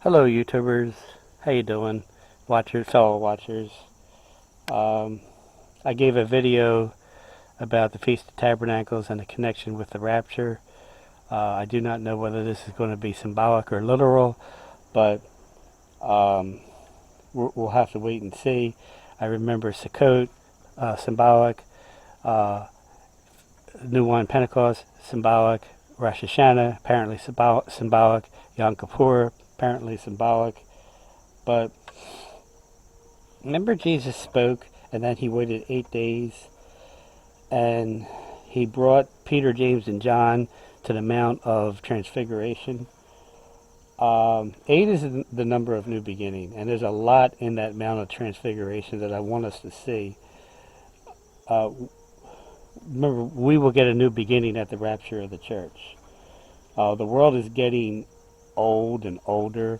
Hello YouTubers, how you doing? Watchers, fellow watchers. Um, I gave a video about the Feast of Tabernacles and the connection with the rapture. I do not know whether this is going to be symbolic or literal, but we'll have to wait and see. I remember Sukkot, symbolic, uh, New Wine Pentecost, symbolic, Rosh Hashanah, apparently symbolic, Yom Kippur, apparently symbolic, but remember Jesus spoke and then he waited 8 days and he brought Peter, James, and John to the Mount of Transfiguration. 8 is the number of new beginning, and there's a lot in that Mount of Transfiguration that I want us to see. Remember, we will get a new beginning at the rapture of the church. The world is getting old and older,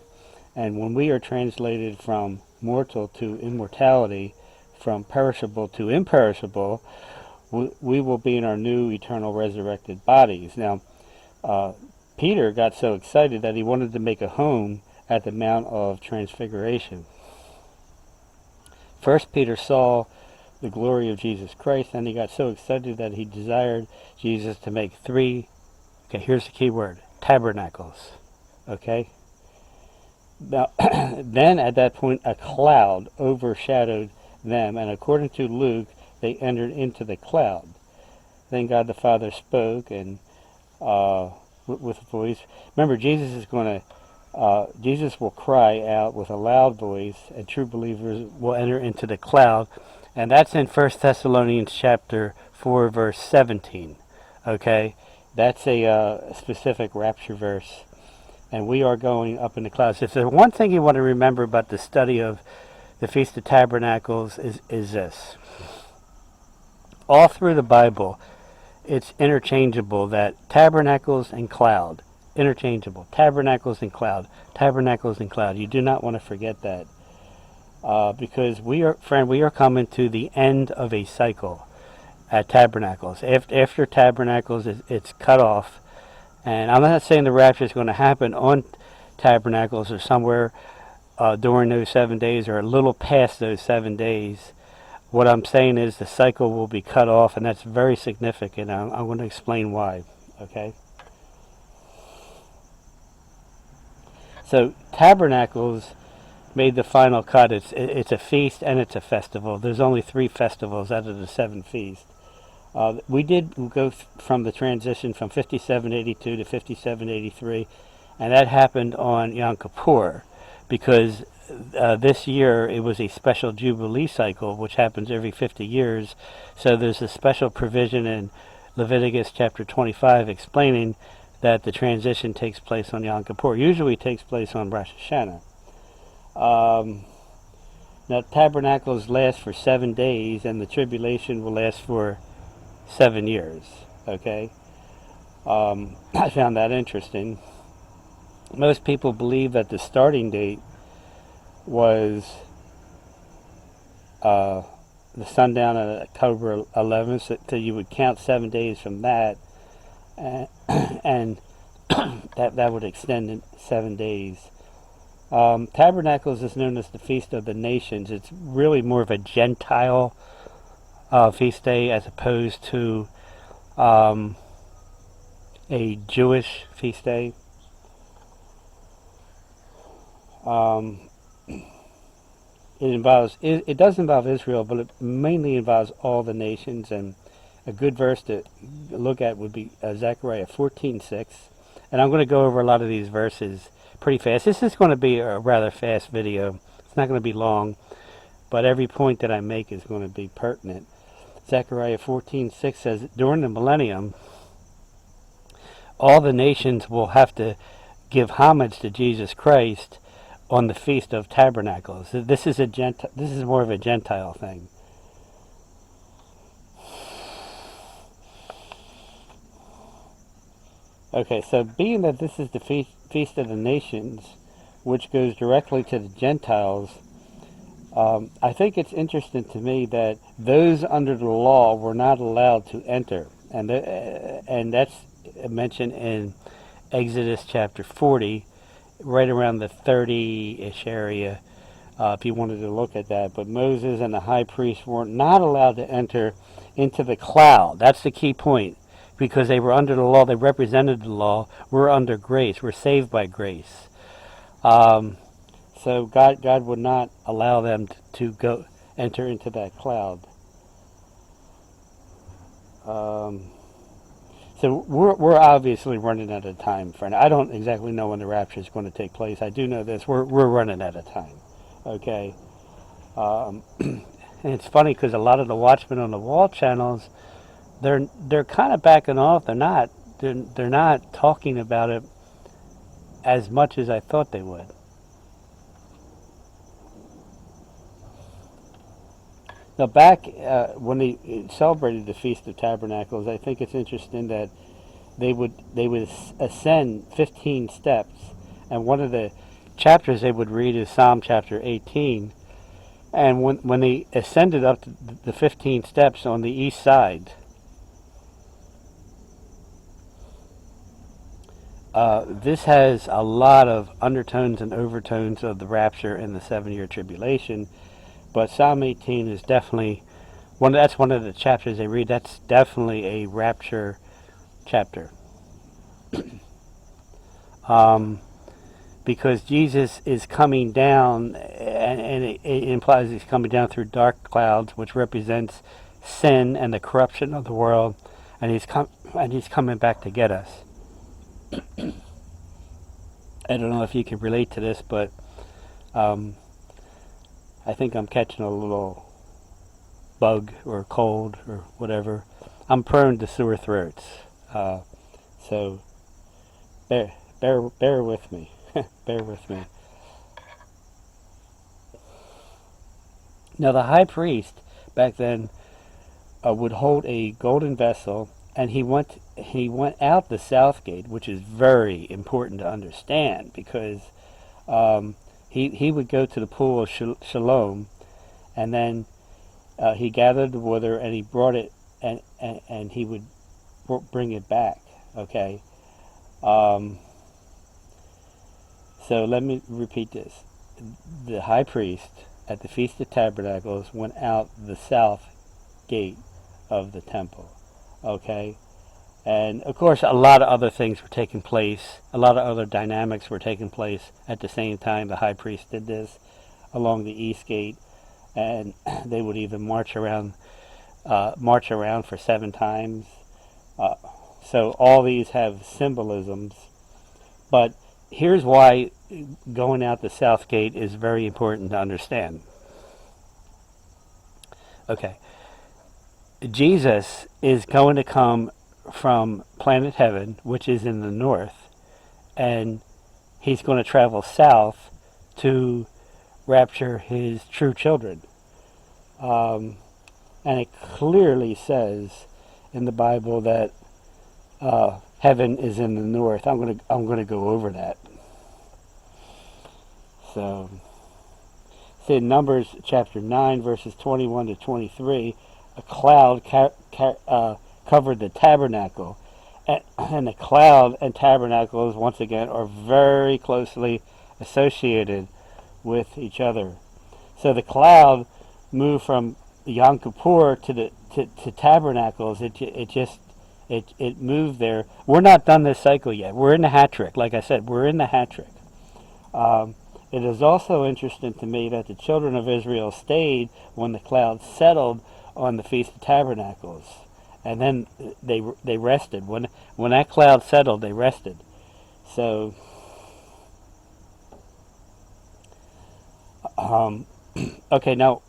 and when we are translated from mortal to immortality, from perishable to imperishable, we will be in our new eternal resurrected bodies. Now, Peter got so excited that he wanted to make a home at the Mount of Transfiguration. First, Peter saw the glory of Jesus Christ, and he got so excited that he desired Jesus to make 3, okay, here's the key word, tabernacles, okay? Now, then at that point, a cloud overshadowed them, and according to Luke, they entered into the cloud. Then God the Father spoke, and with a voice. Remember, Jesus will cry out with a loud voice, and true believers will enter into the cloud, and that's in 1 Thessalonians chapter 4, verse 17. Okay, that's a specific rapture verse. And we are going up in the clouds. If there's one thing you want to remember about the study of the Feast of Tabernacles is this. All through the Bible, it's interchangeable, that tabernacles and cloud, interchangeable, tabernacles and cloud, tabernacles and cloud. You do not want to forget that. Because we are coming to the end of a cycle at Tabernacles. After Tabernacles, it's cut off. And I'm not saying the rapture is going to happen on Tabernacles or somewhere during those 7 days or a little past those 7 days. What I'm saying is the cycle will be cut off, and that's very significant. I'm going to explain why. Okay? So Tabernacles made the final cut. It's a feast and it's a festival. There's only 3 festivals out of the 7 feasts. We did go from the transition from 5782 to 5783, and that happened on Yom Kippur, because this year it was a special Jubilee cycle, which happens every 50 years. So there's a special provision in Leviticus chapter 25 explaining that the transition takes place on Yom Kippur. Usually it takes place on Rosh Hashanah. Now, tabernacles last for 7 days, and the tribulation will last for 7 years. Okay, I found that interesting. Most people believe that the starting date was the sundown of October 11th, so you would count 7 days from that, and that would extend in 7 days. Tabernacles is known as the Feast of the Nations. It's really more of a Gentile feast day as opposed to a Jewish feast day. It does involve Israel, but it mainly involves all the nations. And a good verse to look at would be Zechariah 14:6. And I'm going to go over a lot of these verses pretty fast. This is going to be a rather fast video. It's not going to be long, but every point that I make is going to be pertinent. Zechariah 14:6 says, during the millennium, all the nations will have to give homage to Jesus Christ on the Feast of Tabernacles. This is more of a Gentile thing. Okay, so being that this is the Feast of the Nations, which goes directly to the Gentiles, I think it's interesting to me that those under the law were not allowed to enter, and that's mentioned in Exodus chapter 40 right around the 30-ish area, if you wanted to look at that. But Moses and the high priest were not allowed to enter into the cloud. That's the key point. Because they were under the law, they represented the law. We're under grace. We're saved by grace. So God would not allow them to go enter into that cloud. So we're obviously running out of time, friend. I don't exactly know when the rapture is going to take place. I do know this: we're running out of time. Okay. And it's funny because a lot of the Watchmen on the Wall channels, they're kind of backing off. They're not talking about it as much as I thought they would. Now, back when they celebrated the Feast of Tabernacles, I think it's interesting that they would ascend 15 steps, and one of the chapters they would read is Psalm chapter 18. And when they ascended up to the 15 steps on the east side, this has a lot of undertones and overtones of the rapture and the 7-year tribulation. But Psalm 18 is definitely that's one of the chapters they read. That's definitely a rapture chapter. Because Jesus is coming down, and it implies he's coming down through dark clouds, which represents sin and the corruption of the world, and he's coming back to get us. I don't know if you can relate to this, but I think I'm catching a little bug or cold or whatever. I'm prone to sore throats, so bear with me. Bear with me. Now, the high priest back then would hold a golden vessel, and he went out the south gate, which is very important to understand because he would go to the pool of Shalom, and then he gathered the water and he brought it, and he would bring it back. Okay. So let me repeat this. The high priest at the Feast of Tabernacles went out the south gate of the temple. Okay? And of course a lot of other things were taking place. A lot of other dynamics were taking place at the same time the high priest did this along the east gate, and they would even march around for 7 times. So all these have symbolisms, but here's why going out the south gate is very important to understand. Okay. Jesus is going to come from planet heaven, which is in the north, and he's going to travel south to rapture his true children. And it clearly says in the Bible that heaven is in the north. I'm gonna go over that. So, see in Numbers chapter 9, verses 21 to 23, a cloud covered the tabernacle, and the cloud and tabernacles once again are very closely associated with each other. So the cloud moved from Yom Kippur to tabernacles. It moved there. We're not done this cycle yet. We're in the hat trick. Like I said, we're in the hat trick. It is also interesting to me that the children of Israel stayed when the cloud settled on the Feast of Tabernacles, and then they rested. When that cloud settled, they rested. So, okay. Now,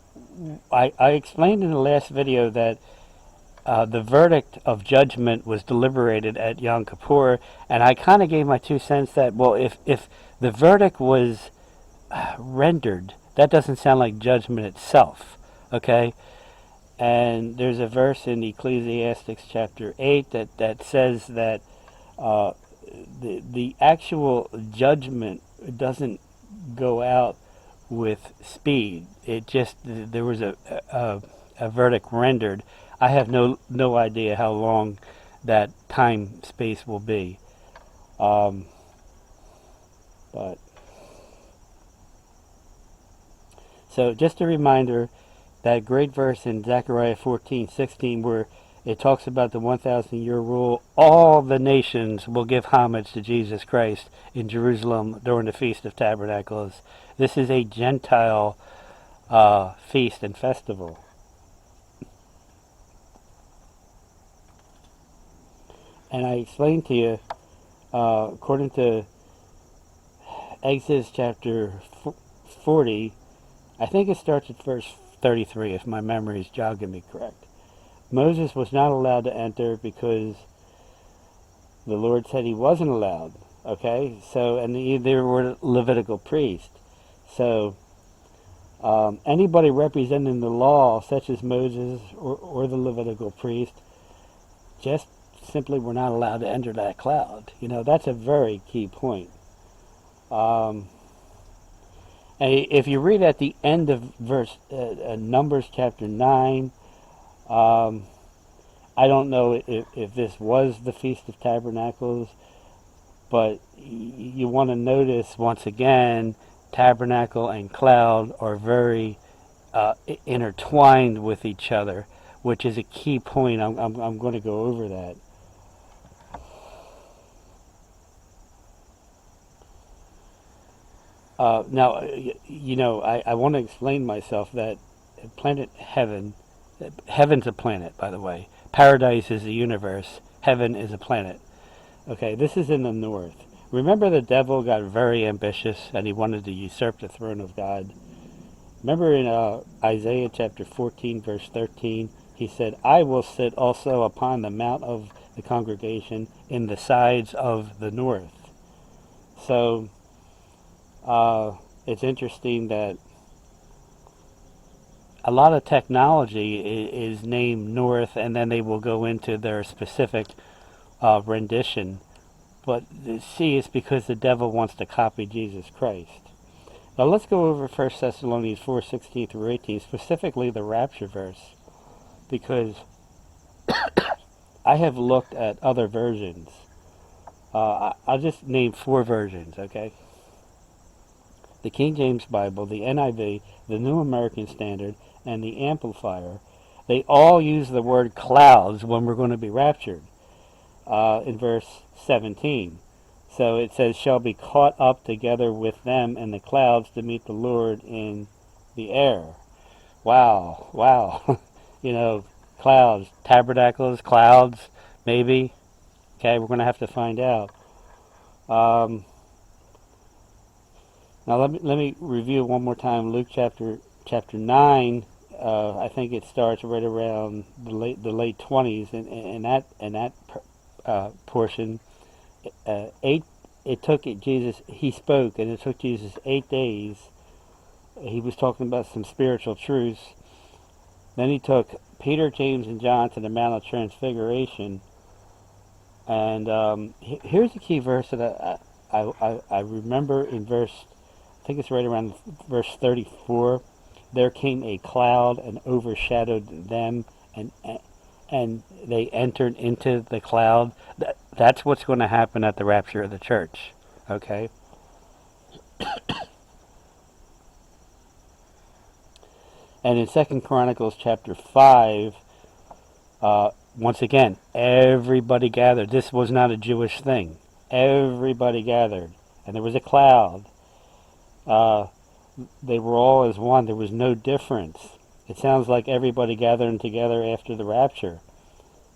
I explained in the last video that the verdict of judgment was deliberated at Yom Kippur, and I kind of gave my 2 cents that, well, if the verdict was rendered, that doesn't sound like judgment itself, okay? And there's a verse in Ecclesiastes chapter 8 that says that the actual judgment doesn't go out with speed. It just, there was a verdict rendered. I have no idea how long that time space will be. But so just a reminder, that great verse in Zechariah 14:16 where it talks about the 1,000-year rule, all the nations will give homage to Jesus Christ in Jerusalem during the Feast of Tabernacles. This is a Gentile feast and festival. And I explained to you, according to Exodus chapter 40, I think it starts at verse 33, if my memory is jogging me correct. Moses was not allowed to enter because the Lord said he wasn't allowed. Okay, so and there were Levitical priests. So anybody representing the law, such as Moses or the Levitical priest, just simply were not allowed to enter that cloud. You know, that's a very key point. And if you read at the end of verse Numbers chapter 9, I don't know if this was the Feast of Tabernacles, but you want to notice once again, tabernacle and cloud are very intertwined with each other, which is a key point. I'm going to go over that. Now, you know, I want to explain myself that planet heaven's a planet, by the way. Paradise is the universe. Heaven is a planet. Okay, this is in the north. Remember the devil got very ambitious and he wanted to usurp the throne of God? Remember in Isaiah chapter 14, verse 13, he said, I will sit also upon the mount of the congregation in the sides of the north. So, it's interesting that a lot of technology is named north, and then they will go into their specific rendition. But see, it's because the devil wants to copy Jesus Christ. Now let's go over 1 Thessalonians 4:16 through 18, specifically the rapture verse, because I have looked at other versions. I'll just name 4 versions, okay? The King James Bible, the NIV, the New American Standard, and the Amplifier. They all use the word clouds when we're going to be raptured in verse 17. So it says, shall be caught up together with them in the clouds to meet the Lord in the air. Wow, wow. You know, clouds, tabernacles, clouds, maybe. Okay, we're going to have to find out. Now let me review one more time Luke chapter 9. I think it starts right around the late 20s, and that portion. He spoke, and it took Jesus 8 days. He was talking about some spiritual truths. Then he took Peter, James, and John to the Mount of Transfiguration. And here's the key verse that I remember in verse, I think it's right around verse 34. There came a cloud and overshadowed them, and they entered into the cloud. That's what's going to happen at the rapture of the church. Okay? And in 2 Chronicles chapter 5, once again, everybody gathered. This was not a Jewish thing. Everybody gathered. And there was a cloud. They were all as one. There was no difference. It sounds like everybody gathering together after the rapture.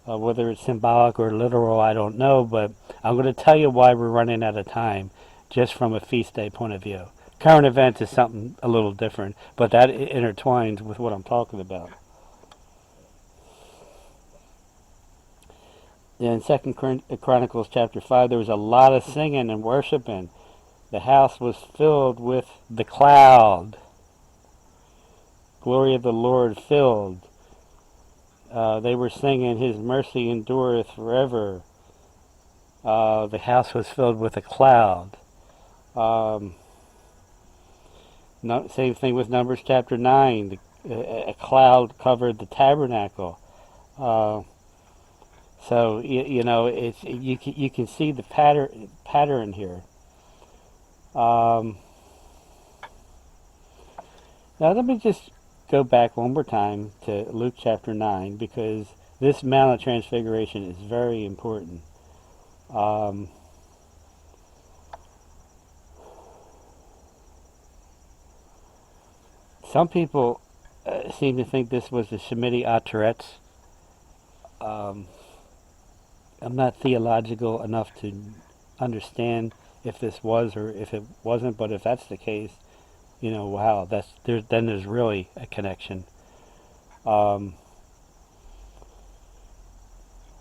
Whether it's symbolic or literal, I don't know, but I'm going to tell you why we're running out of time, just from a feast day point of view. Current events is something a little different, but that intertwines with what I'm talking about. In 2 Chronicles chapter 5, there was a lot of singing and worshiping. The house was filled with the cloud. Glory of the Lord filled. They were singing, His mercy endureth forever. The house was filled with a cloud. Same thing with Numbers chapter 9. A cloud covered the tabernacle. So you know, it's you can see the pattern here. Um, Now let me just go back one more time to Luke chapter 9, because this Mount of Transfiguration is very important. Um, some people seem to think this was the Shemini Ateretz. Um, I'm not theological enough to understand if this was or if it wasn't, but if that's the case, wow, then there's really a connection. Um,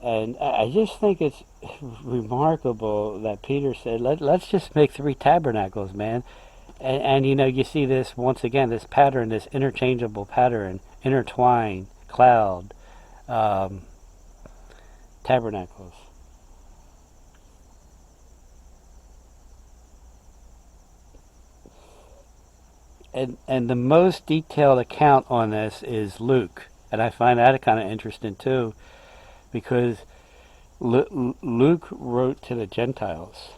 and I just think it's remarkable that Peter said, let's just make 3 tabernacles, man. And you see this once again, this pattern, this interchangeable pattern, intertwine, cloud, um, tabernacles. And the most detailed account on this is Luke. And I find that kind of interesting too, because Luke wrote to the Gentiles.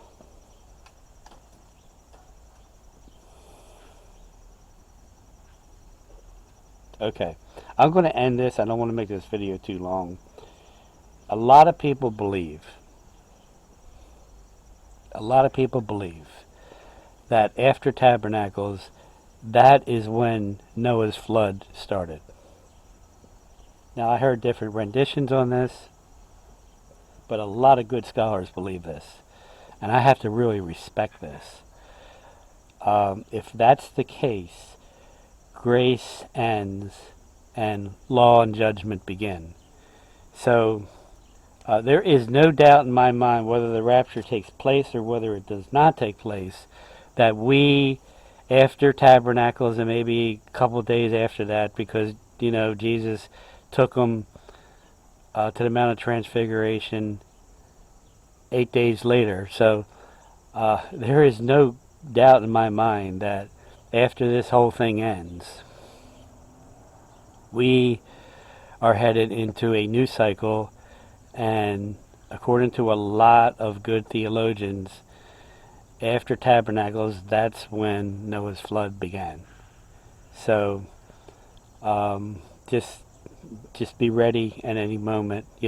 Okay, I'm going to end this. I don't want to make this video too long. A lot of people believe that after Tabernacles, that is when Noah's flood started. Now, I heard different renditions on this, but a lot of good scholars believe this, and I have to really respect this. If that's the case, grace ends and law and judgment begin. So there is no doubt in my mind, whether the rapture takes place or whether it does not take place, that we, after Tabernacles and maybe a couple of days after that, because Jesus took them to the Mount of Transfiguration 8 days later. So there is no doubt in my mind that after this whole thing ends, we are headed into a new cycle, and according to a lot of good theologians, after Tabernacles, that's when Noah's flood began. So just be ready at any moment. If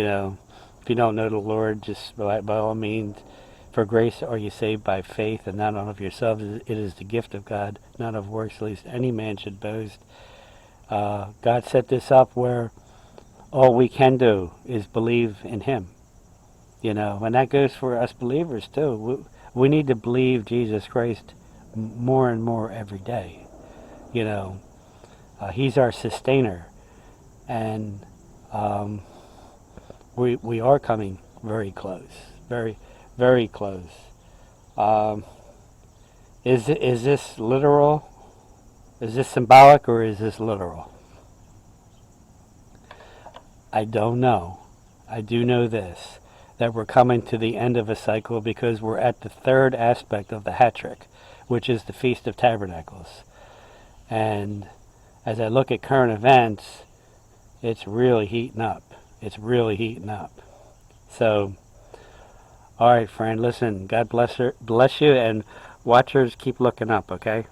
you don't know the Lord, just by all means, for grace are you saved by faith, and not of yourselves. It is the gift of God, not of works, lest any man should boast. God set this up where all we can do is believe in Him. And that goes for us believers too. We need to believe Jesus Christ more and more every day. He's our sustainer, and we are coming very close, very, very close. Is this literal? Is this symbolic, or is this literal? I don't know. I do know this, that we're coming to the end of a cycle, because we're at the third aspect of the hat trick, which is the Feast of Tabernacles. And as I look at current events, it's really heating up. So, all right, friend, listen, God bless you, and watchers, keep looking up, okay?